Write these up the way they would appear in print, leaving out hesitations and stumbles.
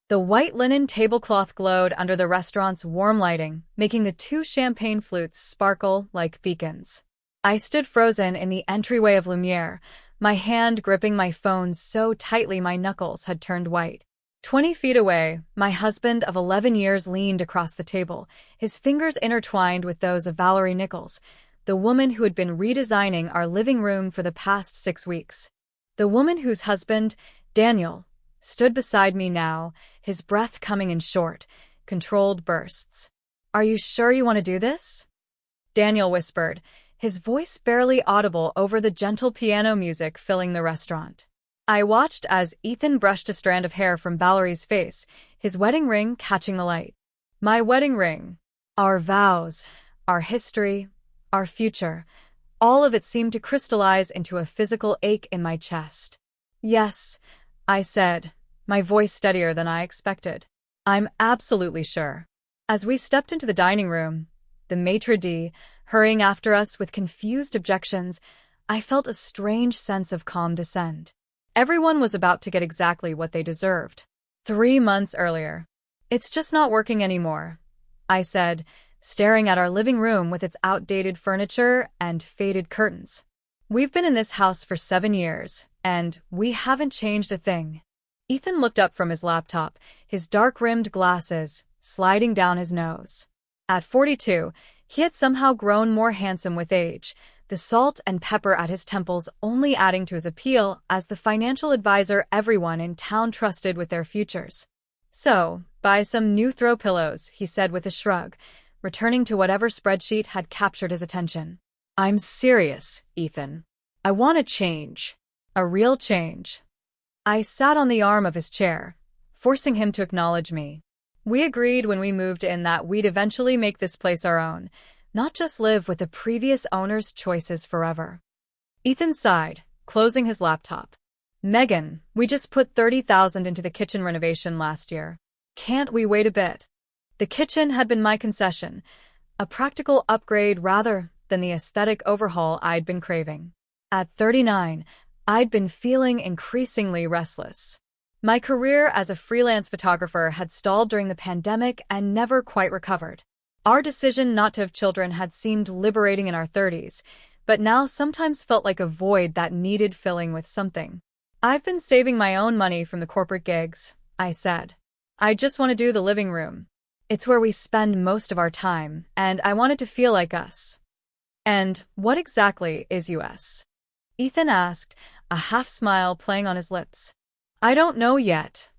The white linen tablecloth glowed under the restaurant's warm lighting, making the two champagne flutes sparkle like beacons. I stood frozen in the entryway of Lumiere, my hand gripping my phone so tightly my knuckles had turned white. 20 feet away, my husband of 11 years leaned across the table, his fingers intertwined with those of Valerie Nichols, the woman who had been redesigning our living room for the past 6 weeks. The woman whose husband, Daniel, stood beside me now, his breath coming in short, controlled bursts. "Are you sure you want to do this?" Daniel whispered, his voice barely audible over the gentle piano music filling the restaurant. I watched as Ethan brushed a strand of hair from Valerie's face, his wedding ring catching the light. My wedding ring. Our vows, our history, our future. All of it seemed to crystallize into a physical ache in my chest. "Yes," I said, my voice steadier than I expected. "I'm absolutely sure." As we stepped into the dining room, the maitre d' hurrying after us with confused objections, I felt a strange sense of calm descend. Everyone was about to get exactly what they deserved. 3 months earlier. "It's just not working anymore," I said, staring at our living room with its outdated furniture and faded curtains. "We've been in this house for 7 years, and we haven't changed a thing." Ethan looked up from his laptop, his dark-rimmed glasses sliding down his nose. At 42, he had somehow grown more handsome with age, the salt and pepper at his temples only adding to his appeal as the financial advisor everyone in town trusted with their futures. "So, buy some new throw pillows," he said with a shrug, returning to whatever spreadsheet had captured his attention. "I'm serious, Ethan. I want a change. A real change." I sat on the arm of his chair, forcing him to acknowledge me. We agreed when we moved in that we'd eventually make this place our own, not just live with the previous owner's choices forever. Ethan sighed, closing his laptop. "Megan, we just put $30,000 into the kitchen renovation last year. Can't we wait a bit?" The kitchen had been my concession, a practical upgrade rather than the aesthetic overhaul I'd been craving. At 39, I'd been feeling increasingly restless. My career as a freelance photographer had stalled during the pandemic and never quite recovered. Our decision not to have children had seemed liberating in our 30s, but now sometimes felt like a void that needed filling with something. "I've been saving my own money from the corporate gigs," I said. "I just want to do the living room. It's where we spend most of our time, and I want it to feel like us." "And what exactly is US?" Ethan asked, a half-smile playing on his lips. "I don't know yet,"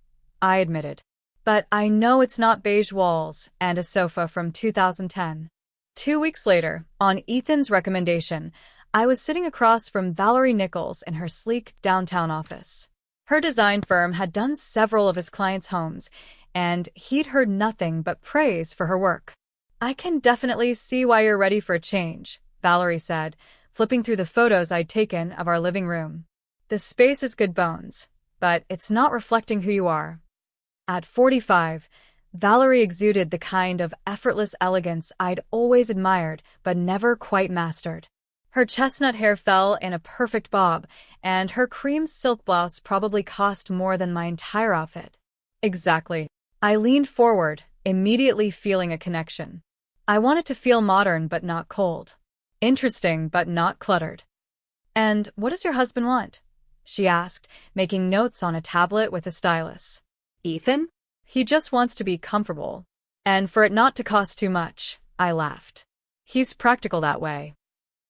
I admitted. "But I know it's not beige walls and a sofa from 2010. 2 weeks later, on Ethan's recommendation, I was sitting across from Valerie Nichols in her sleek downtown office. Her design firm had done several of his clients' homes, and he'd heard nothing but praise for her work. "I can definitely see why you're ready for a change," Valerie said, flipping through the photos I'd taken of our living room. "The space is good bones, but it's not reflecting who you are." At 45, Valerie exuded the kind of effortless elegance I'd always admired but never quite mastered. Her chestnut hair fell in a perfect bob, and her cream silk blouse probably cost more than my entire outfit. "Exactly." I leaned forward, immediately feeling a connection. I wanted to feel modern but not cold. Interesting but not cluttered. "And what does your husband want?" she asked, making notes on a tablet with a stylus. "Ethan? He just wants to be comfortable. And for it not to cost too much," I laughed. "He's practical that way."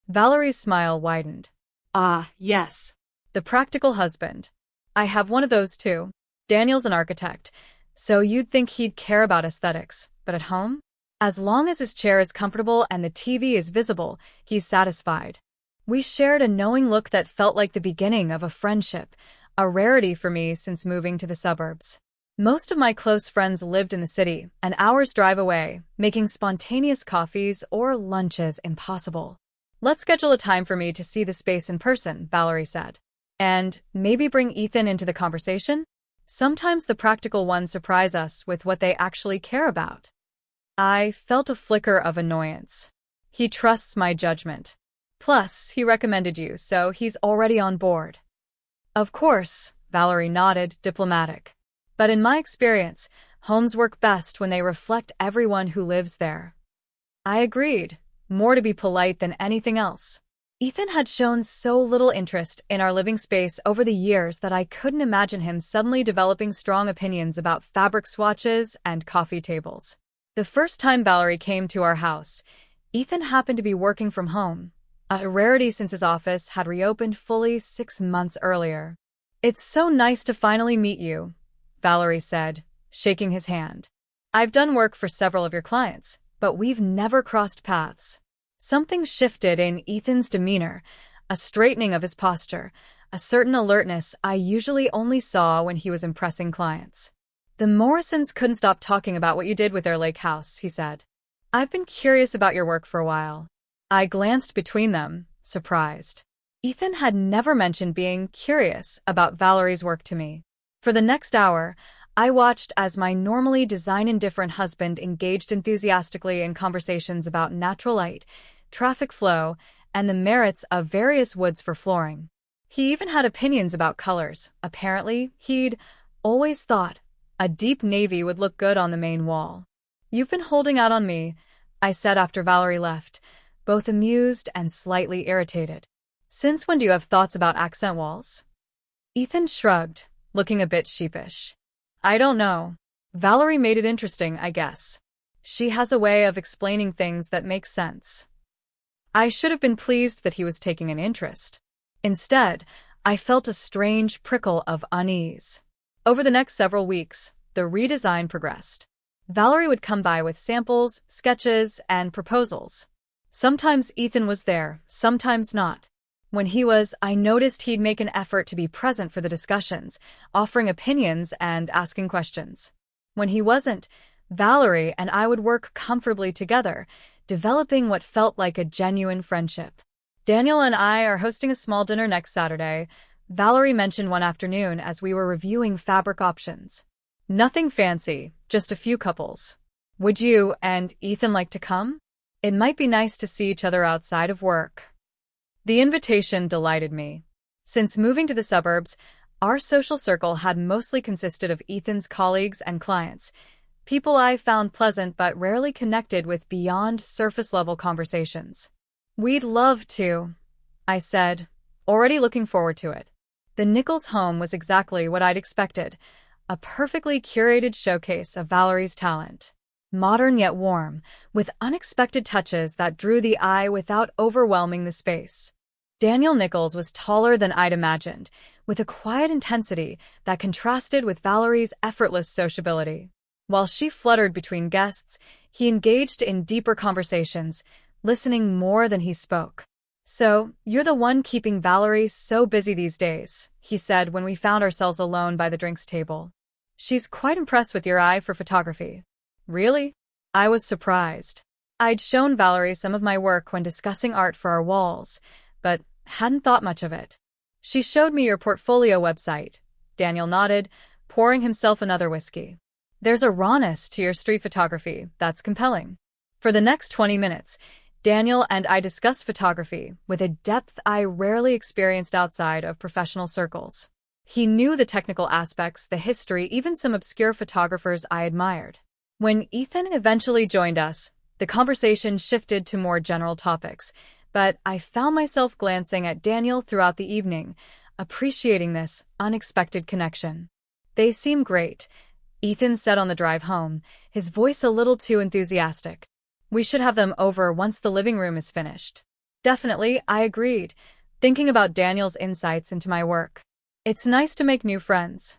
Valerie's smile widened. "Ah, yes. The practical husband. I have one of those too. Daniel's an architect, so you'd think he'd care about aesthetics, but at home? As long as his chair is comfortable and the TV is visible, he's satisfied." We shared a knowing look that felt like the beginning of a friendship, a rarity for me since moving to the suburbs. Most of my close friends lived in the city, an hour's drive away, making spontaneous coffees or lunches impossible. "Let's schedule a time for me to see the space in person," Valerie said. "And maybe bring Ethan into the conversation? Sometimes the practical ones surprise us with what they actually care about." I felt a flicker of annoyance. He trusts my judgment. Plus, he recommended you, so he's already on board. "Of course," Valerie nodded, diplomatic. But in my experience, homes work best when they reflect everyone who lives there. I agreed, more to be polite than anything else. Ethan had shown so little interest in our living space over the years that I couldn't imagine him suddenly developing strong opinions about fabric swatches and coffee tables. The first time Valerie came to our house, Ethan happened to be working from home, a rarity since his office had reopened fully 6 months earlier. "It's so nice to finally meet you," Valerie said, shaking his hand. "I've done work for several of your clients, but we've never crossed paths." Something shifted in Ethan's demeanor, a straightening of his posture, a certain alertness I usually only saw when he was impressing clients. "The Morrisons couldn't stop talking about what you did with their lake house," he said. "I've been curious about your work for a while." I glanced between them, surprised. Ethan had never mentioned being curious about Valerie's work to me. For the next hour, I watched as my normally design-indifferent husband engaged enthusiastically in conversations about natural light, traffic flow, and the merits of various woods for flooring. He even had opinions about colors. Apparently, he'd always thought a deep navy would look good on the main wall. "You've been holding out on me," I said after Valerie left, both amused and slightly irritated. "Since when do you have thoughts about accent walls?" Ethan shrugged, looking a bit sheepish. "I don't know. Valerie made it interesting, I guess. She has a way of explaining things that make sense." I should have been pleased that he was taking an interest. Instead, I felt a strange prickle of unease. Over the next several weeks, the redesign progressed. Valerie would come by with samples, sketches, and proposals. Sometimes Ethan was there, sometimes not. When he was, I noticed he'd make an effort to be present for the discussions, offering opinions and asking questions. When he wasn't, Valerie and I would work comfortably together, developing what felt like a genuine friendship. "Daniel and I are hosting a small dinner next Saturday," Valerie mentioned one afternoon as we were reviewing fabric options. "Nothing fancy, just a few couples. Would you and Ethan like to come? It might be nice to see each other outside of work." The invitation delighted me. Since moving to the suburbs, our social circle had mostly consisted of Ethan's colleagues and clients, people I found pleasant but rarely connected with beyond surface-level conversations. "We'd love to," I said, already looking forward to it. The Nichols home was exactly what I'd expected, a perfectly curated showcase of Valerie's talent. Modern yet warm, with unexpected touches that drew the eye without overwhelming the space. Daniel Nichols was taller than I'd imagined, with a quiet intensity that contrasted with Valerie's effortless sociability. While she fluttered between guests, he engaged in deeper conversations, listening more than he spoke. "So, you're the one keeping Valerie so busy these days," he said when we found ourselves alone by the drinks table. "She's quite impressed with your eye for photography." "Really?" I was surprised. I'd shown Valerie some of my work when discussing art for our walls, but hadn't thought much of it. "She showed me your portfolio website," Daniel nodded, pouring himself another whiskey. "There's a rawness to your street photography that's compelling." For the next 20 minutes, Daniel and I discussed photography with a depth I rarely experienced outside of professional circles. He knew the technical aspects, the history, even some obscure photographers I admired. When Ethan eventually joined us, the conversation shifted to more general topics, but I found myself glancing at Daniel throughout the evening, appreciating this unexpected connection. "They seem great," Ethan said on the drive home, his voice a little too enthusiastic. "We should have them over once the living room is finished." "Definitely," I agreed, thinking about Daniel's insights into my work. It's nice to make new friends.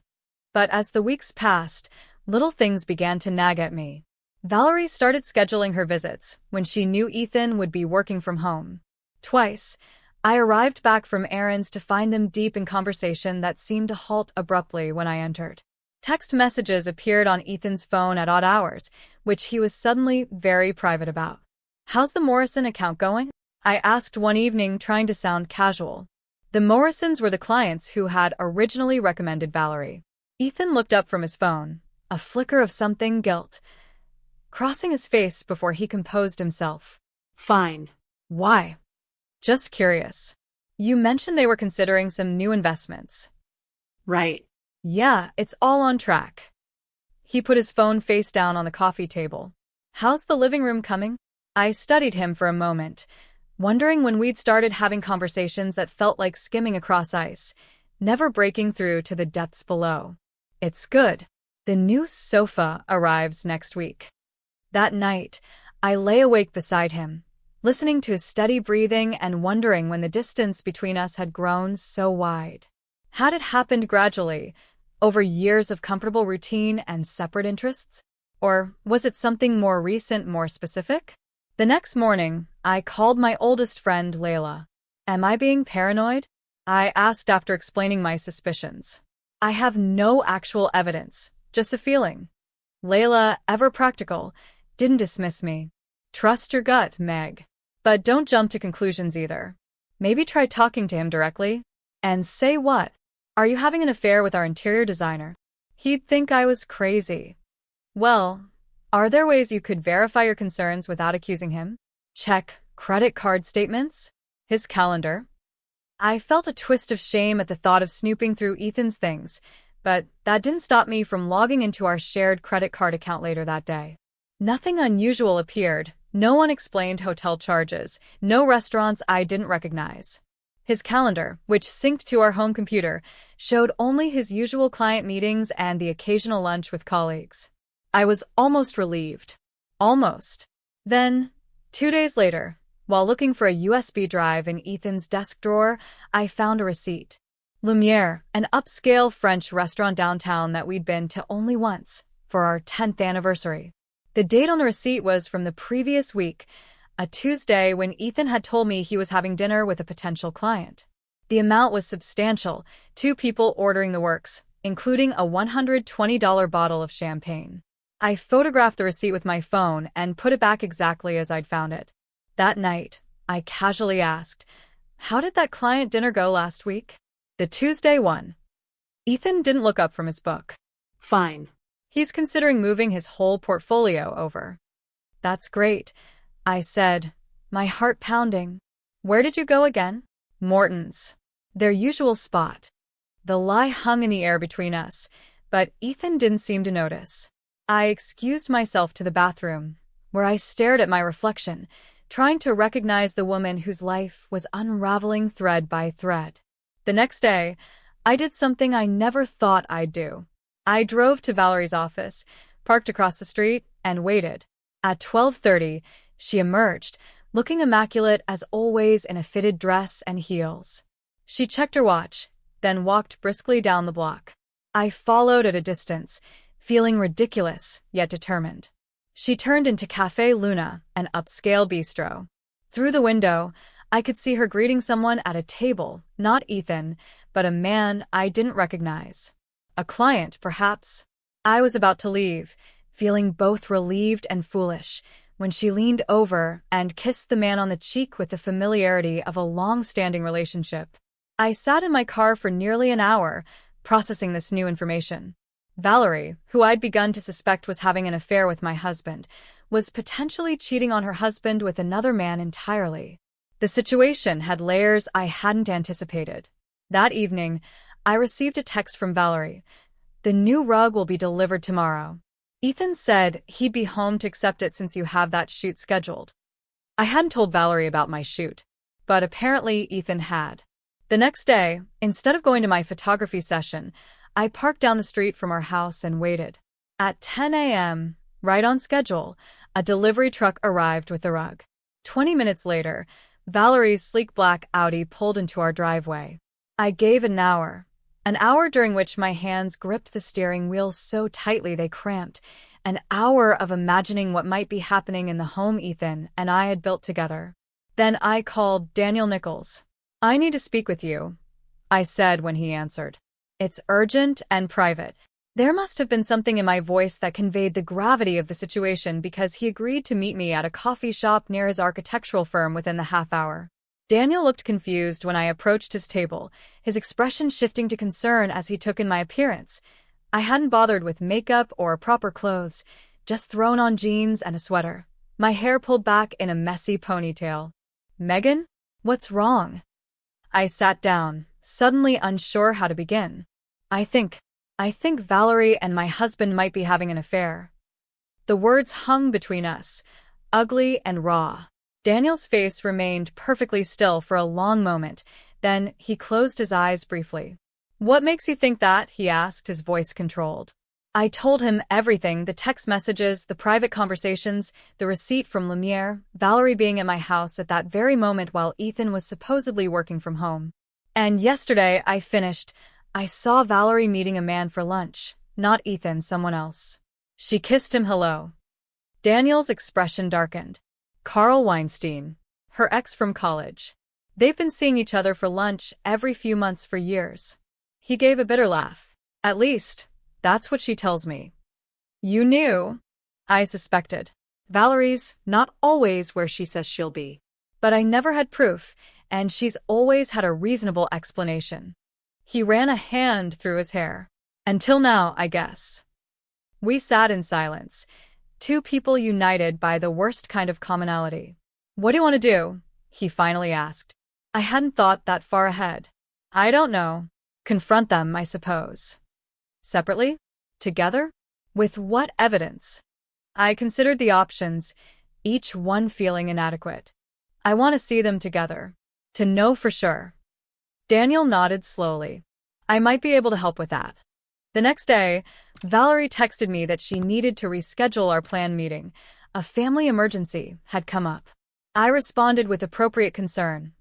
But as the weeks passed, little things began to nag at me. Valerie started scheduling her visits when she knew Ethan would be working from home. Twice, I arrived back from errands to find them deep in conversation that seemed to halt abruptly when I entered. Text messages appeared on Ethan's phone at odd hours, which he was suddenly very private about. "How's the Morrison account going?" I asked one evening, trying to sound casual. The Morrisons were the clients who had originally recommended Valerie. Ethan looked up from his phone, a flicker of something guilt, crossing his face before he composed himself. "Fine." "Why?" "Just curious. You mentioned they were considering some new investments." "Right. Yeah, it's all on track. He put his phone face down on the coffee table. How's the living room coming? I studied him for a moment, wondering when we'd started having conversations that felt like skimming across ice, never breaking through to the depths below. It's good. The new sofa arrives next week. That night, I lay awake beside him, listening to his steady breathing and wondering when the distance between us had grown so wide. Had it happened gradually, over years of comfortable routine and separate interests? Or was it something more recent, more specific? The next morning, I called my oldest friend, Layla. Am I being paranoid? I asked after explaining my suspicions. I have no actual evidence, just a feeling. Layla, ever practical, didn't dismiss me. Trust your gut, Meg. But don't jump to conclusions either. Maybe try talking to him directly. And say what? Are you having an affair with our interior designer? He'd think I was crazy. Well, are there ways you could verify your concerns without accusing him? Check credit card statements? His calendar? I felt a twist of shame at the thought of snooping through Ethan's things, but that didn't stop me from logging into our shared credit card account later that day. Nothing unusual appeared. No unexplained hotel charges, no restaurants I didn't recognize. His calendar, which synced to our home computer, showed only his usual client meetings and the occasional lunch with colleagues. I was almost relieved. Almost. Then, 2 days later, while looking for a USB drive in Ethan's desk drawer, I found a receipt. Lumiere, an upscale French restaurant downtown that we'd been to only once, for our 10th anniversary. The date on the receipt was from the previous week, a Tuesday when Ethan had told me he was having dinner with a potential client. The amount was substantial, 2 people ordering the works, including a $120 bottle of champagne. I photographed the receipt with my phone and put it back exactly as I'd found it. That night, I casually asked, "How did that client dinner go last week?" The Tuesday one. Ethan didn't look up from his book. Fine. He's considering moving his whole portfolio over. That's great, I said, my heart pounding. Where did you go again? Morton's. Their usual spot. The lie hung in the air between us, but Ethan didn't seem to notice. I excused myself to the bathroom, where I stared at my reflection, trying to recognize the woman whose life was unraveling thread by thread. The next day, I did something I never thought I'd do. I drove to Valerie's office, parked across the street, and waited. At 12:30, she emerged, looking immaculate as always in a fitted dress and heels. She checked her watch, then walked briskly down the block. I followed at a distance, feeling ridiculous yet determined. She turned into Café Luna, an upscale bistro. Through the window, I could see her greeting someone at a table, not Ethan, but a man I didn't recognize. A client, perhaps. I was about to leave, feeling both relieved and foolish, when she leaned over and kissed the man on the cheek with the familiarity of a long-standing relationship. I sat in my car for nearly an hour, processing this new information. Valerie, who I'd begun to suspect was having an affair with my husband, was potentially cheating on her husband with another man entirely. The situation had layers I hadn't anticipated. That evening, I received a text from Valerie. The new rug will be delivered tomorrow. Ethan said he'd be home to accept it since you have that shoot scheduled. I hadn't told Valerie about my shoot, but apparently Ethan had. The next day, instead of going to my photography session, I parked down the street from our house and waited. At 10 a.m., right on schedule, a delivery truck arrived with the rug. 20 minutes later, Valerie's sleek black Audi pulled into our driveway. I gave an hour during which my hands gripped the steering wheel so tightly they cramped, an hour of imagining what might be happening in the home Ethan and I had built together. Then I called Daniel Nichols. "I need to speak with you," I said when he answered. "It's urgent and private." There must have been something in my voice that conveyed the gravity of the situation because he agreed to meet me at a coffee shop near his architectural firm within the half hour. Daniel looked confused when I approached his table, his expression shifting to concern as he took in my appearance. I hadn't bothered with makeup or proper clothes, just thrown on jeans and a sweater, my hair pulled back in a messy ponytail. "Megan? What's wrong?" I sat down, suddenly unsure how to begin. I think I think Valerie and my husband might be having an affair. The words hung between us, ugly and raw. Daniel's face remained perfectly still for a long moment, then he closed his eyes briefly. "What makes you think that?" he asked, his voice controlled. I told him everything, the text messages, the private conversations, the receipt from Lumiere, Valerie being at my house at that very moment while Ethan was supposedly working from home. And yesterday, I finished. I saw Valerie meeting a man for lunch, not Ethan, someone else. She kissed him hello. Daniel's expression darkened. Carl Weinstein, her ex from college. They've been seeing each other for lunch every few months for years. He gave a bitter laugh. At least, that's what she tells me. You knew? I suspected. Valerie's not always where she says she'll be. But I never had proof, and she's always had a reasonable explanation. He ran a hand through his hair. Until now, I guess. We sat in silence, two people united by the worst kind of commonality. What do you want to do? He finally asked. I hadn't thought that far ahead. I don't know. Confront them, I suppose. Separately? Together? With what evidence? I considered the options, each one feeling inadequate. I want to see them together. To know for sure. Daniel nodded slowly. I might be able to help with that. The next day, Valerie texted me that she needed to reschedule our planned meeting. A family emergency had come up. I responded with appropriate concern,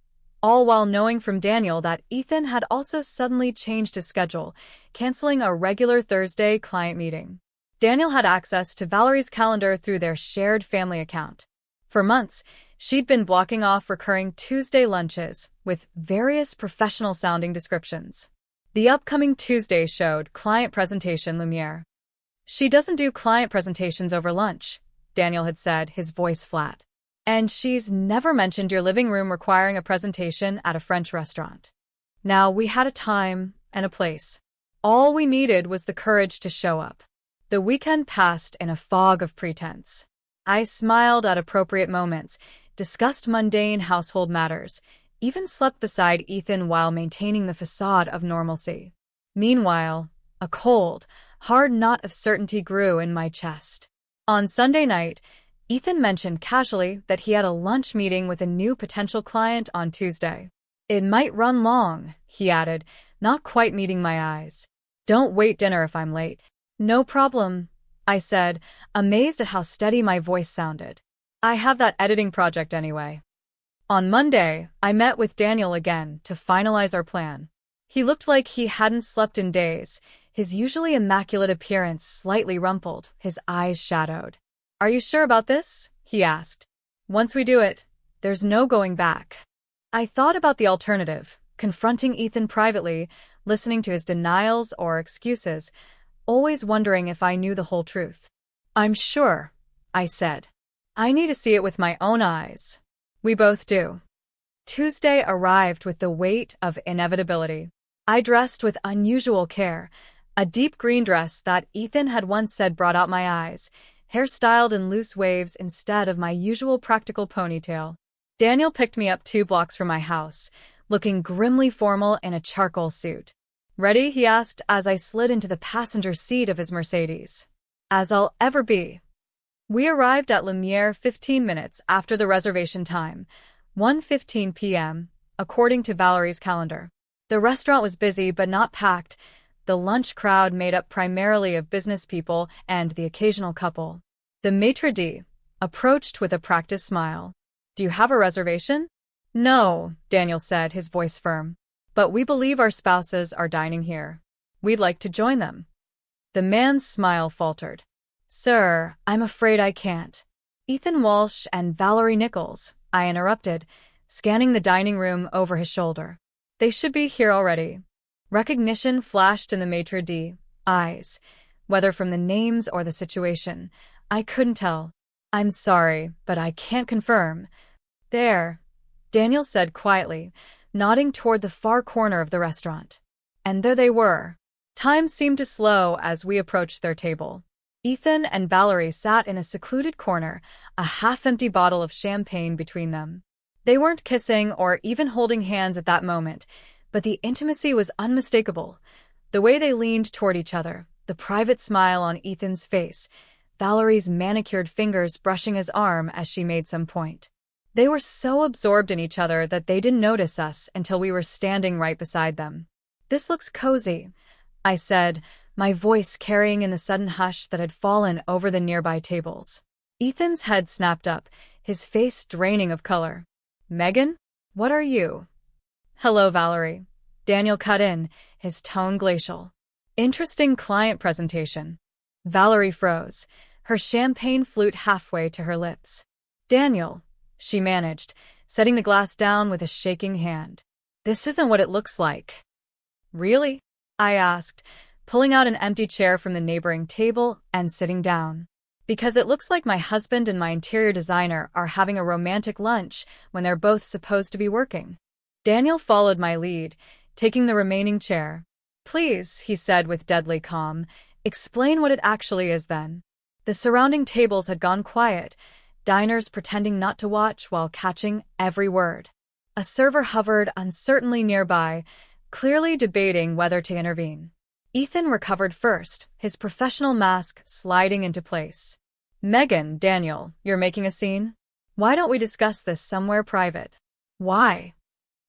all while knowing from Daniel that Ethan had also suddenly changed his schedule, canceling a regular Thursday client meeting. Daniel had access to Valerie's calendar through their shared family account. For months, she'd been blocking off recurring Tuesday lunches with various professional-sounding descriptions. The upcoming Tuesday showed client presentation Lumiere. She doesn't do client presentations over lunch, Daniel had said, his voice flat. And she's never mentioned your living room requiring a presentation at a French restaurant. Now, we had a time and a place. All we needed was the courage to show up. The weekend passed in a fog of pretense. I smiled at appropriate moments, discussed mundane household matters, even slept beside Ethan while maintaining the facade of normalcy. Meanwhile, a cold, hard knot of certainty grew in my chest. On Sunday night, Ethan mentioned casually that he had a lunch meeting with a new potential client on Tuesday. It might run long, he added, not quite meeting my eyes. Don't wait dinner if I'm late. No problem, I said, amazed at how steady my voice sounded. I have that editing project anyway. On Monday, I met with Daniel again to finalize our plan. He looked like he hadn't slept in days, his usually immaculate appearance slightly rumpled, his eyes shadowed. Are you sure about this? He asked. Once we do it, there's no going back. I thought about the alternative, confronting Ethan privately, listening to his denials or excuses, always wondering if I knew the whole truth. I'm sure, I said. I need to see it with my own eyes. We both do. Tuesday arrived with the weight of inevitability. I dressed with unusual care, a deep green dress that Ethan had once said brought out my eyes, hair styled in loose waves instead of my usual practical ponytail. Daniel picked me up 2 blocks from my house, looking grimly formal in a charcoal suit. Ready? He asked as I slid into the passenger seat of his Mercedes. As I'll ever be. We arrived at Lumiere 15 minutes after the reservation time, 1:15 p.m., according to Valerie's calendar. The restaurant was busy but not packed, the lunch crowd made up primarily of business people and the occasional couple. The maitre d' approached with a practiced smile. Do you have a reservation? No, Daniel said, his voice firm. But we believe our spouses are dining here. We'd like to join them. The man's smile faltered. Sir, I'm afraid I can't. Ethan Walsh and Valerie Nichols, I interrupted, scanning the dining room over his shoulder. They should be here already. Recognition flashed in the maitre d' eyes, whether from the names or the situation. I couldn't tell. I'm sorry, but I can't confirm. There, Daniel said quietly, nodding toward the far corner of the restaurant. And there they were. Time seemed to slow as we approached their table. Ethan and Valerie sat in a secluded corner, a half-empty bottle of champagne between them. They weren't kissing or even holding hands at that moment, but the intimacy was unmistakable. The way they leaned toward each other, the private smile on Ethan's face, Valerie's manicured fingers brushing his arm as she made some point. They were so absorbed in each other that they didn't notice us until we were standing right beside them. "This looks cozy," I said, my voice carrying in the sudden hush that had fallen over the nearby tables. Ethan's head snapped up, his face draining of color. "Megan? What are you?" "Hello, Valerie." Daniel cut in, his tone glacial. "Interesting client presentation." Valerie froze, her champagne flute halfway to her lips. "Daniel," she managed, setting the glass down with a shaking hand. "This isn't what it looks like." "Really?" I asked, pulling out an empty chair from the neighboring table and sitting down. "Because it looks like my husband and my interior designer are having a romantic lunch when they're both supposed to be working." Daniel followed my lead, taking the remaining chair. "Please," he said with deadly calm, "explain what it actually is then." The surrounding tables had gone quiet, diners pretending not to watch while catching every word. A server hovered uncertainly nearby, clearly debating whether to intervene. Ethan recovered first, his professional mask sliding into place. "Megan, Daniel, you're making a scene? Why don't we discuss this somewhere private?" "Why?"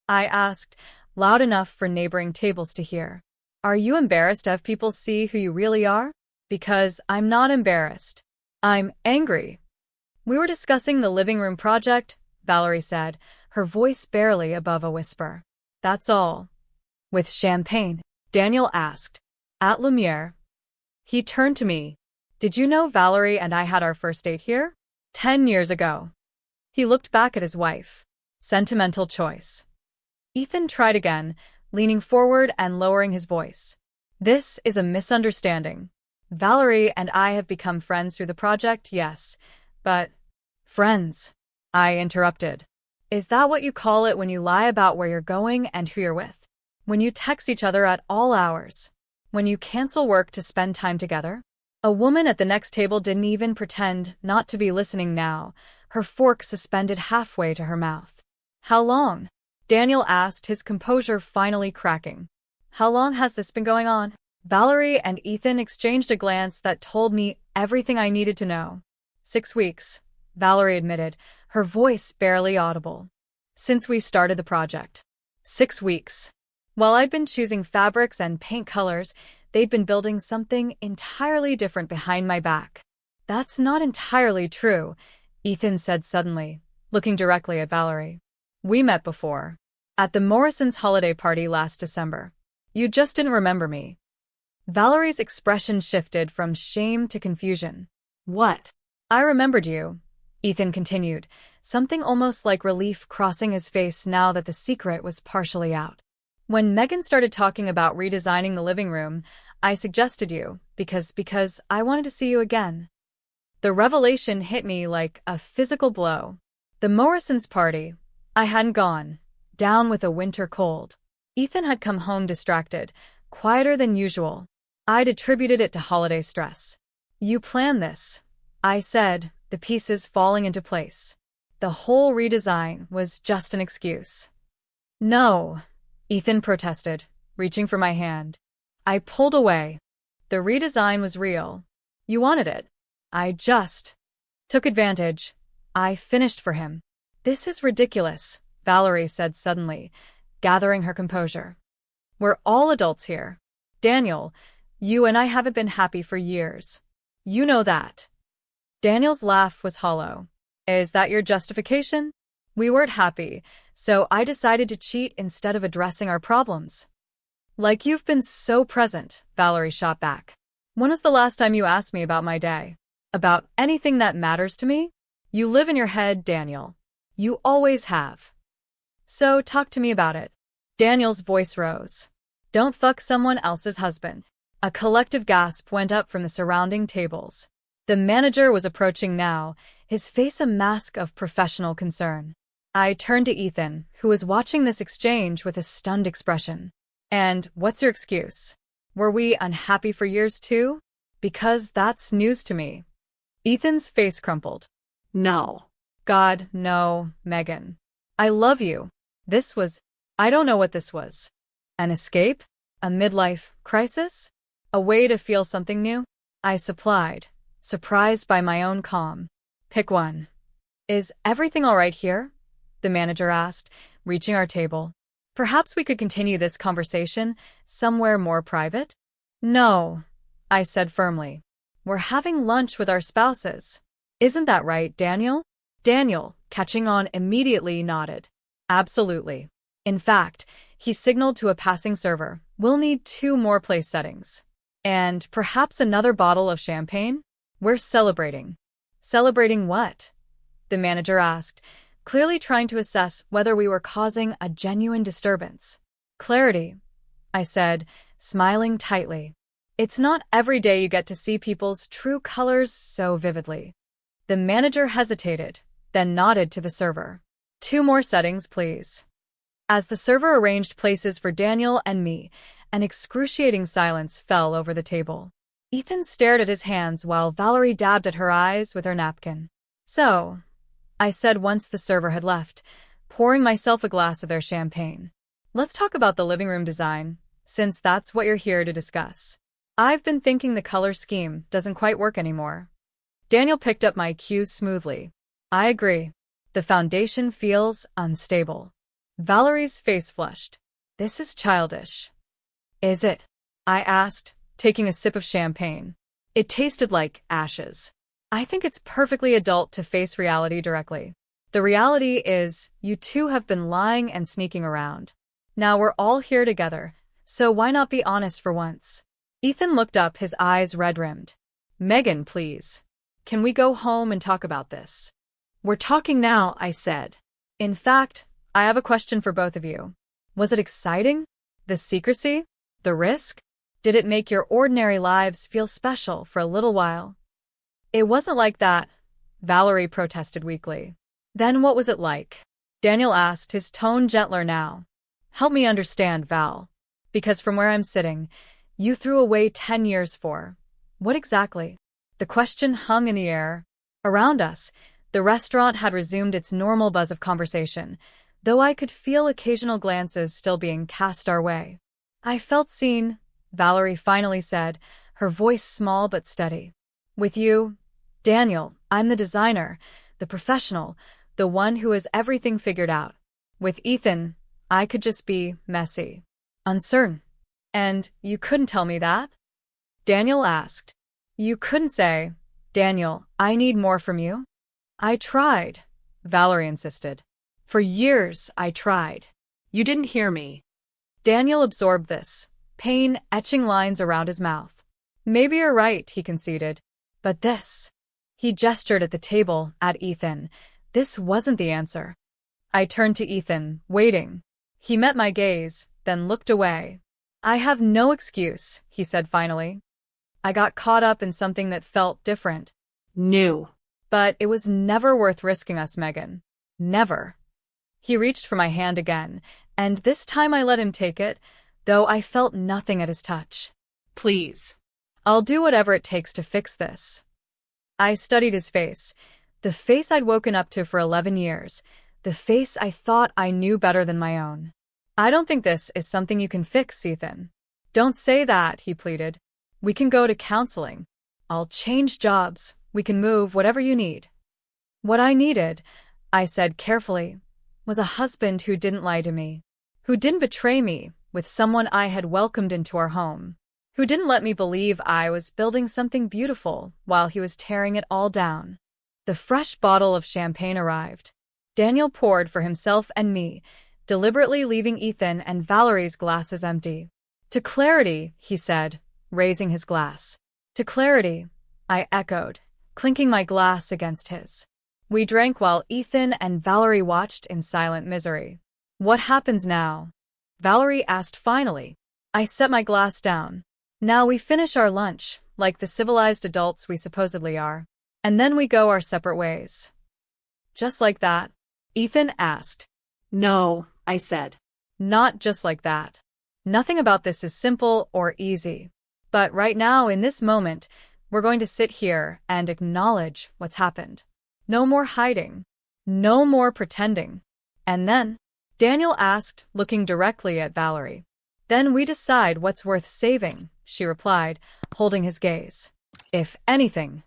I asked, loud enough for neighboring tables to hear. "Are you embarrassed to have people see who you really are?" "Because I'm not embarrassed. I'm angry." "We were discussing the living room project," Valerie said, her voice barely above a whisper. "That's all." "With champagne?" Daniel asked. "At Lumiere." He turned to me. "Did you know Valerie and I had our first date here? 10 years ago." He looked back at his wife. "Sentimental choice." Ethan tried again, leaning forward and lowering his voice. "This is a misunderstanding. Valerie and I have become friends through the project, yes, but—" "Friends," I interrupted. "Is that what you call it when you lie about where you're going and who you're with? When you text each other at all hours? When you cancel work to spend time together?" A woman at the next table didn't even pretend not to be listening now, her fork suspended halfway to her mouth. "How long?" Daniel asked, his composure finally cracking. "How long has this been going on?" Valerie and Ethan exchanged a glance that told me everything I needed to know. 6 weeks, Valerie admitted, her voice barely audible. "Since we started the project." 6 weeks. While I'd been choosing fabrics and paint colors, they'd been building something entirely different behind my back. "That's not entirely true," Ethan said suddenly, looking directly at Valerie. "We met before. At the Morrisons' holiday party last December. You just didn't remember me." Valerie's expression shifted from shame to confusion. "What?" "I remembered you," Ethan continued, something almost like relief crossing his face now that the secret was partially out. "When Megan started talking about redesigning the living room, I suggested you, because I wanted to see you again." The revelation hit me like a physical blow. The Morrisons' party. I hadn't gone. Down with a winter cold. Ethan had come home distracted, quieter than usual. I'd attributed it to holiday stress. "You planned this," I said, the pieces falling into place. "The whole redesign was just an excuse." "No," Ethan protested, reaching for my hand. I pulled away. "The redesign was real. You wanted it. I just took advantage. I finished for him." "This is ridiculous," Valerie said suddenly, gathering her composure. "We're all adults here. Daniel, you and I haven't been happy for years. You know that." Daniel's laugh was hollow. "Is that your justification?" "We weren't happy, so I decided to cheat instead of addressing our problems." "Like you've been so present," Valerie shot back. "When was the last time you asked me about my day? About anything that matters to me? You live in your head, Daniel. You always have. So talk to me about it." Daniel's voice rose. "Don't fuck someone else's husband." A collective gasp went up from the surrounding tables. The manager was approaching now, his face a mask of professional concern. I turned to Ethan, who was watching this exchange with a stunned expression. "And what's your excuse? Were we unhappy for years too? Because that's news to me." Ethan's face crumpled. "No. God, no, Megan. I love you. This was— I don't know what this was. An escape? A midlife crisis? A way to feel something new? I supplied, surprised by my own calm. Pick one. Is everything all right here? The manager asked, reaching our table. Perhaps we could continue this conversation somewhere more private? No, I said firmly. We're having lunch with our spouses. Isn't that right, Daniel? Daniel, catching on, immediately nodded. Absolutely. In fact, he signaled to a passing server, we'll need 2 more place settings. And perhaps another bottle of champagne? We're celebrating. Celebrating what? The manager asked, clearly trying to assess whether we were causing a genuine disturbance. Clarity, I said, smiling tightly. It's not every day you get to see people's true colors so vividly. The manager hesitated, then nodded to the server. 2 more settings, please. As the server arranged places for Daniel and me, an excruciating silence fell over the table. Ethan stared at his hands while Valerie dabbed at her eyes with her napkin. So, I said once the server had left, pouring myself a glass of their champagne. Let's talk about the living room design, since that's what you're here to discuss. I've been thinking the color scheme doesn't quite work anymore. Daniel picked up my cues smoothly. I agree. The foundation feels unstable. Valerie's face flushed. This is childish. Is it? I asked, taking a sip of champagne. It tasted like ashes. I think it's perfectly adult to face reality directly. The reality is, you two have been lying and sneaking around. Now we're all here together, so why not be honest for once? Ethan looked up, his eyes red-rimmed. Megan, please. Can we go home and talk about this? We're talking now, I said. In fact, I have a question for both of you. Was it exciting? The secrecy? The risk? Did it make your ordinary lives feel special for a little while? It wasn't like that, Valerie protested weakly. Then what was it like? Daniel asked, his tone gentler now. Help me understand, Val. Because from where I'm sitting, you threw away 10 years for. What exactly? The question hung in the air. Around us, the restaurant had resumed its normal buzz of conversation, though I could feel occasional glances still being cast our way. I felt seen, Valerie finally said, her voice small but steady. With you, Daniel, I'm the designer, the professional, the one who has everything figured out. With Ethan, I could just be messy, uncertain. And you couldn't tell me that? Daniel asked. You couldn't say, Daniel, I need more from you? I tried, Valerie insisted. For years, I tried. You didn't hear me. Daniel absorbed this, pain etching lines around his mouth. Maybe you're right, he conceded. But this. He gestured at the table, at Ethan. This wasn't the answer. I turned to Ethan, waiting. He met my gaze, then looked away. I have no excuse, he said finally. I got caught up in something that felt different. New. But it was never worth risking us, Megan. Never. He reached for my hand again, and this time I let him take it, though I felt nothing at his touch. Please. I'll do whatever it takes to fix this. I studied his face, the face I'd woken up to for 11 years, the face I thought I knew better than my own. I don't think this is something you can fix, Ethan. Don't say that, he pleaded. We can go to counseling. I'll change jobs. We can move, whatever you need. What I needed, I said carefully, was a husband who didn't lie to me, who didn't betray me with someone I had welcomed into our home, who didn't let me believe I was building something beautiful while he was tearing it all down. The fresh bottle of champagne arrived. Daniel poured for himself and me, deliberately leaving Ethan and Valerie's glasses empty. To clarity, he said, raising his glass. To clarity, I echoed, clinking my glass against his. We drank while Ethan and Valerie watched in silent misery. What happens now? Valerie asked finally. I set my glass down. Now we finish our lunch, like the civilized adults we supposedly are, and then we go our separate ways. Just like that? Ethan asked. No, I said. Not just like that. Nothing about this is simple or easy. But right now, in this moment, we're going to sit here and acknowledge what's happened. No more hiding. No more pretending. And then, Daniel asked, looking directly at Valerie. Then we decide what's worth saving, she replied, holding his gaze. If anything.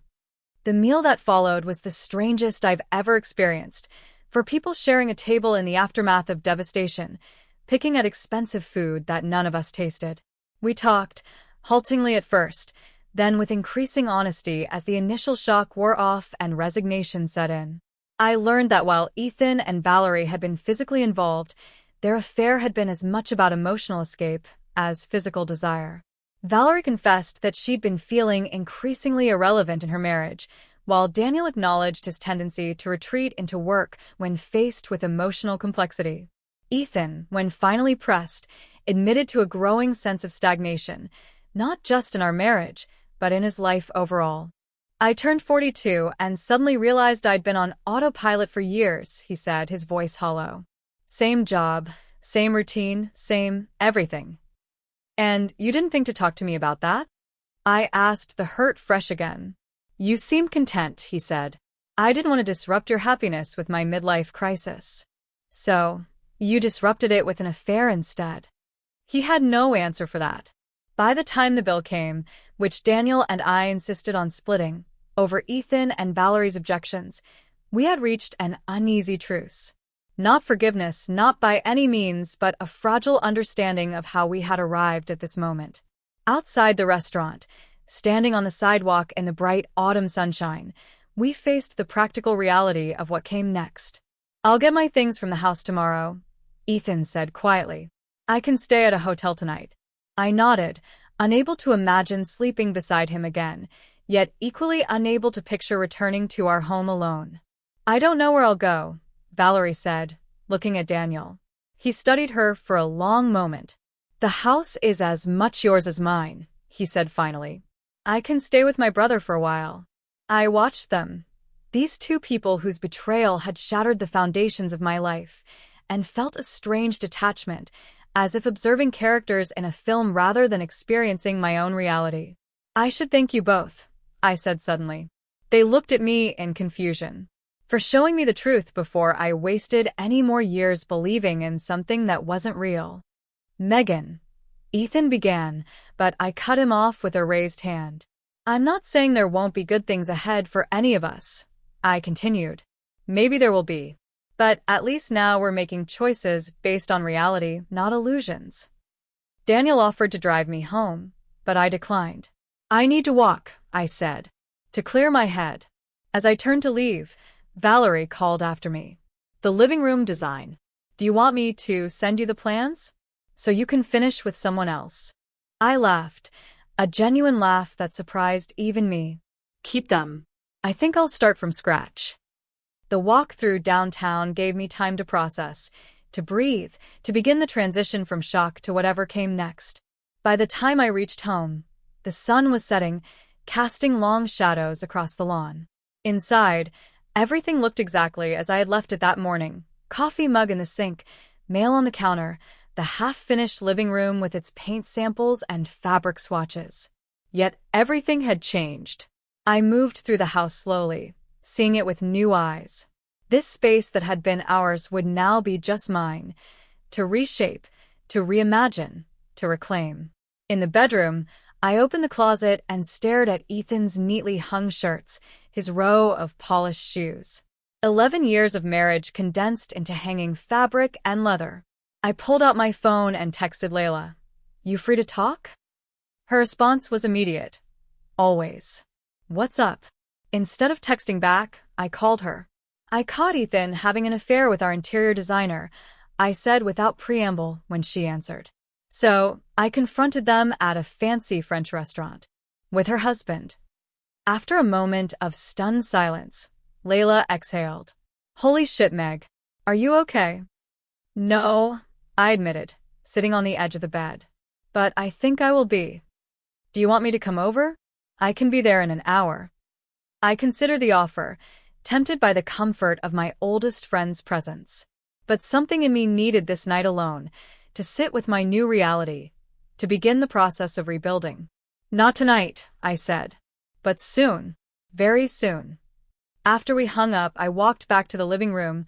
The meal that followed was the strangest I've ever experienced. For people sharing a table in the aftermath of devastation, picking at expensive food that none of us tasted. We talked, haltingly at first, then with increasing honesty as the initial shock wore off and resignation set in. I learned that while Ethan and Valerie had been physically involved, their affair had been as much about emotional escape as physical desire. Valerie confessed that she'd been feeling increasingly irrelevant in her marriage, while Daniel acknowledged his tendency to retreat into work when faced with emotional complexity. Ethan, when finally pressed, admitted to a growing sense of stagnation, not just in our marriage, but in his life overall. I turned 42 and suddenly realized I'd been on autopilot for years, he said, his voice hollow. Same job, same routine, same everything. And you didn't think to talk to me about that? I asked, the hurt fresh again. You seem content, he said. I didn't want to disrupt your happiness with my midlife crisis. So, you disrupted it with an affair instead. He had no answer for that. By the time the bill came, which Daniel and I insisted on splitting, over Ethan and Valerie's objections, we had reached an uneasy truce. Not forgiveness, not by any means, but a fragile understanding of how we had arrived at this moment. Outside the restaurant, standing on the sidewalk in the bright autumn sunshine, we faced the practical reality of what came next. I'll get my things from the house tomorrow, Ethan said quietly. I can stay at a hotel tonight. I nodded, unable to imagine sleeping beside him again, yet equally unable to picture returning to our home alone. I don't know where I'll go, Valerie said, looking at Daniel. He studied her for a long moment. The house is as much yours as mine, he said finally. I can stay with my brother for a while. I watched them, these two people whose betrayal had shattered the foundations of my life, and felt a strange detachment, as if observing characters in a film rather than experiencing my own reality. I should thank you both, I said suddenly. They looked at me in confusion. For showing me the truth before I wasted any more years believing in something that wasn't real. Megan, Ethan began, but I cut him off with a raised hand. I'm not saying there won't be good things ahead for any of us, I continued. Maybe there will be. But at least now we're making choices based on reality, not illusions. Daniel offered to drive me home, but I declined. I need to walk, I said, to clear my head. As I turned to leave, Valerie called after me. The living room design. Do you want me to send you the plans? So you can finish with someone else. I laughed, a genuine laugh that surprised even me. Keep them. I think I'll start from scratch. The walk through downtown gave me time to process, to breathe, to begin the transition from shock to whatever came next. By the time I reached home, the sun was setting, casting long shadows across the lawn. Inside, everything looked exactly as I had left it that morning. Coffee mug in the sink, mail on the counter, the half-finished living room with its paint samples and fabric swatches. Yet everything had changed. I moved through the house slowly, seeing it with new eyes. This space that had been ours would now be just mine, to reshape, to reimagine, to reclaim. In the bedroom, I opened the closet and stared at Ethan's neatly hung shirts, his row of polished shoes. 11 years of marriage condensed into hanging fabric and leather. I pulled out my phone and texted Layla. You free to talk? Her response was immediate. Always. What's up? Instead of texting back, I called her. I caught Ethan having an affair with our interior designer, I said without preamble when she answered. So, I confronted them at a fancy French restaurant. With her husband. After a moment of stunned silence, Layla exhaled. Holy shit, Meg. Are you okay? No, I admitted, sitting on the edge of the bed. But I think I will be. Do you want me to come over? I can be there in an hour. I considered the offer, tempted by the comfort of my oldest friend's presence. But something in me needed this night alone, to sit with my new reality, to begin the process of rebuilding. Not tonight, I said. But soon. Very soon. After we hung up, I walked back to the living room,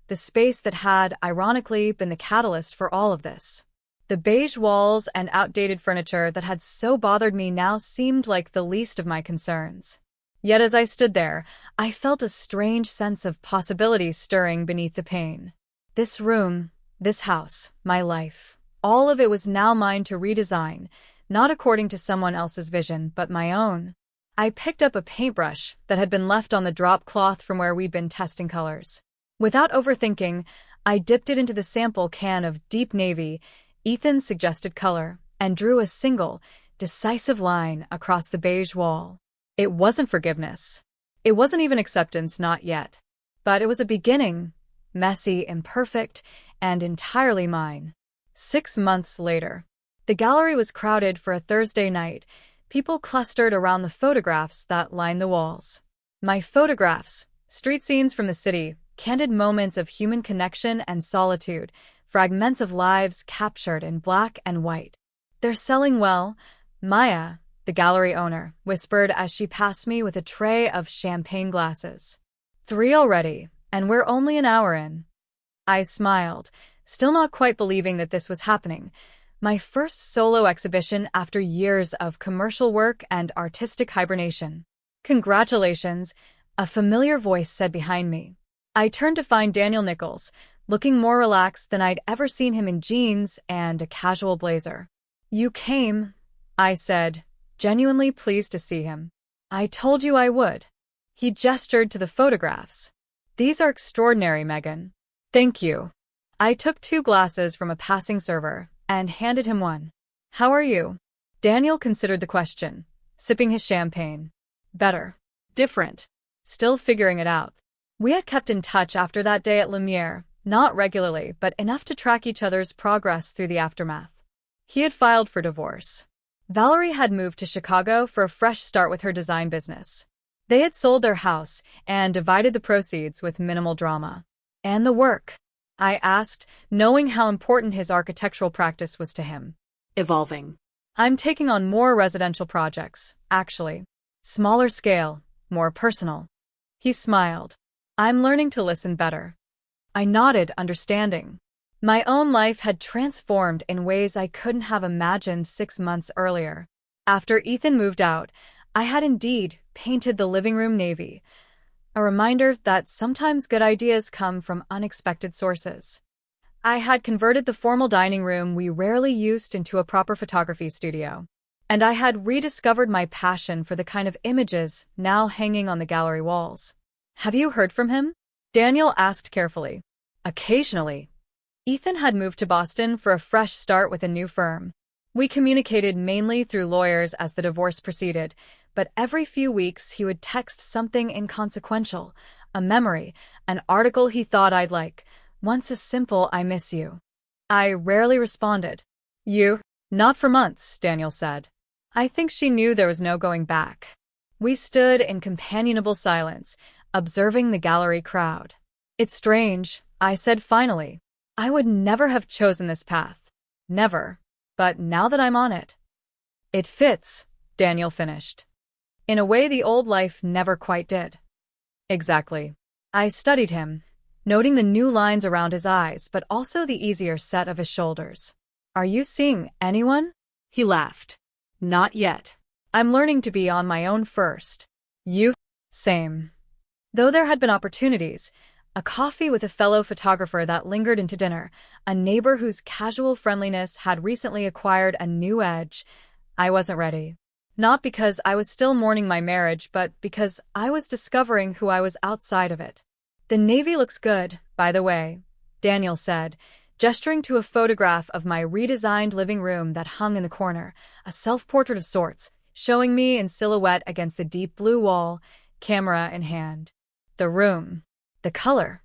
the space that had, ironically, been the catalyst for all of this. The beige walls and outdated furniture that had so bothered me now seemed like the least of my concerns. Yet as I stood there, I felt a strange sense of possibility stirring beneath the pain. This room, this house, my life, all of it was now mine to redesign, not according to someone else's vision, but my own. I picked up a paintbrush that had been left on the drop cloth from where we'd been testing colors. Without overthinking, I dipped it into the sample can of deep navy, Ethan's suggested color, and drew a single, decisive line across the beige wall. It wasn't forgiveness. It wasn't even acceptance, not yet. But it was a beginning, messy, imperfect, and entirely mine. 6 months later. The gallery was crowded for a Thursday night. People clustered around the photographs that lined the walls. My photographs, street scenes from the city, candid moments of human connection and solitude, fragments of lives captured in black and white. "They're selling well," Maya, the gallery owner, whispered as she passed me with a tray of champagne glasses. "3 already, and we're only an hour in." I smiled, still not quite believing that this was happening. My first solo exhibition after years of commercial work and artistic hibernation. "Congratulations," a familiar voice said behind me. I turned to find Daniel Nichols, looking more relaxed than I'd ever seen him in jeans and a casual blazer. "You came," I said, genuinely pleased to see him. "I told you I would." He gestured to the photographs. "These are extraordinary, Megan." "Thank you." I took 2 glasses from a passing server and handed him one. "How are you?" Daniel considered the question, sipping his champagne. "Better. Different. Still figuring it out." We had kept in touch after that day at Lumiere, not regularly, but enough to track each other's progress through the aftermath. He had filed for divorce. Valerie had moved to Chicago for a fresh start with her design business. They had sold their house and divided the proceeds with minimal drama. "And the work?" I asked, knowing how important his architectural practice was to him. "Evolving. I'm taking on more residential projects, actually. Smaller scale, more personal." He smiled. "I'm learning to listen better." I nodded, understanding. My own life had transformed in ways I couldn't have imagined 6 months earlier. After Ethan moved out, I had indeed painted the living room navy, a reminder that sometimes good ideas come from unexpected sources. I had converted the formal dining room we rarely used into a proper photography studio. And I had rediscovered my passion for the kind of images now hanging on the gallery walls. "Have you heard from him?" Daniel asked carefully. "Occasionally." Ethan had moved to Boston for a fresh start with a new firm. We communicated mainly through lawyers as the divorce proceeded, but every few weeks he would text something inconsequential, a memory, an article he thought I'd like, once a simple "I miss you." I rarely responded. "You?" "Not for months," Daniel said. I think she knew there was no going back. We stood in companionable silence, observing the gallery crowd. "It's strange," I said finally. "I would never have chosen this path. Never. But now that I'm on it." "It fits," Daniel finished. "In a way the old life never quite did." "Exactly." I studied him, noting the new lines around his eyes, but also the easier set of his shoulders. "Are you seeing anyone?" He laughed. "Not yet. I'm learning to be on my own first." "You?" "Same." Though there had been opportunities, a coffee with a fellow photographer that lingered into dinner, a neighbor whose casual friendliness had recently acquired a new edge, I wasn't ready. Not because I was still mourning my marriage, but because I was discovering who I was outside of it. "The navy looks good, by the way," Daniel said, gesturing to a photograph of my redesigned living room that hung in the corner, a self-portrait of sorts, showing me in silhouette against the deep blue wall, camera in hand. "The room. The color."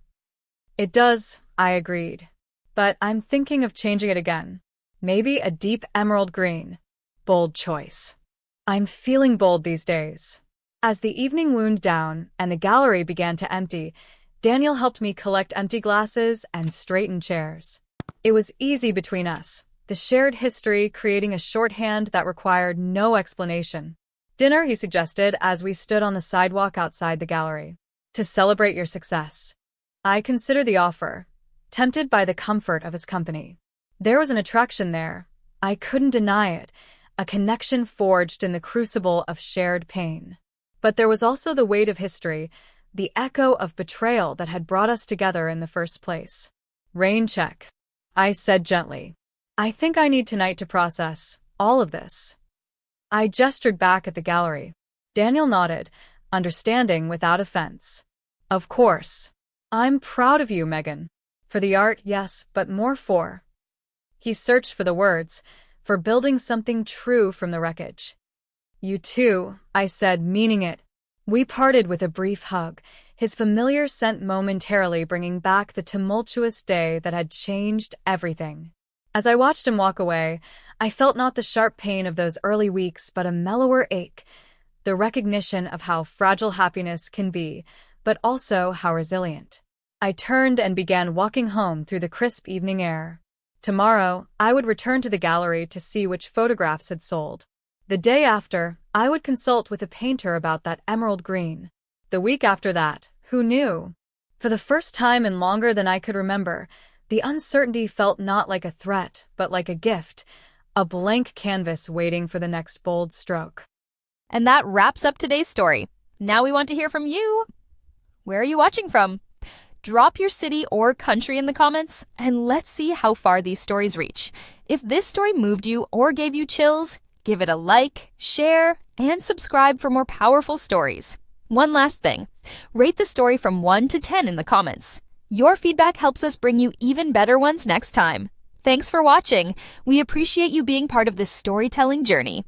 "It does," I agreed. "But I'm thinking of changing it again. Maybe a deep emerald green." Bold choice. I'm feeling bold these days. As the evening wound down and the gallery began to empty, Daniel helped me collect empty glasses and straighten chairs. It was easy between us, the shared history creating a shorthand that required no explanation. "Dinner," he suggested as we stood on the sidewalk outside the gallery. "To celebrate your success." I considered the offer, tempted by the comfort of his company. There was an attraction there. I couldn't deny it, a connection forged in the crucible of shared pain. But there was also the weight of history, the echo of betrayal that had brought us together in the first place. Rain check, I said gently. I think I need tonight to process all of this. I gestured back at the gallery. Daniel nodded, understanding without offense. Of course. I'm proud of you, Megan. For the art, yes, but more for. He searched for the words, for building something true from the wreckage. You too, I said, meaning it. We parted with a brief hug, his familiar scent momentarily bringing back the tumultuous day that had changed everything. As I watched him walk away, I felt not the sharp pain of those early weeks, but a mellower ache, the recognition of how fragile happiness can be, but also how resilient. I turned and began walking home through the crisp evening air. Tomorrow, I would return to the gallery to see which photographs had sold. The day after, I would consult with a painter about that emerald green. The week after that, who knew? For the first time in longer than I could remember, the uncertainty felt not like a threat, but like a gift, a blank canvas waiting for the next bold stroke. And that wraps up today's story. Now we want to hear from you. Where are you watching from? Drop your city or country in the comments, and let's see how far these stories reach. If this story moved you or gave you chills, give it a like, share, and subscribe for more powerful stories. One last thing, rate the story from 1 to 10 in the comments. Your feedback helps us bring you even better ones next time. Thanks for watching. We appreciate you being part of this storytelling journey.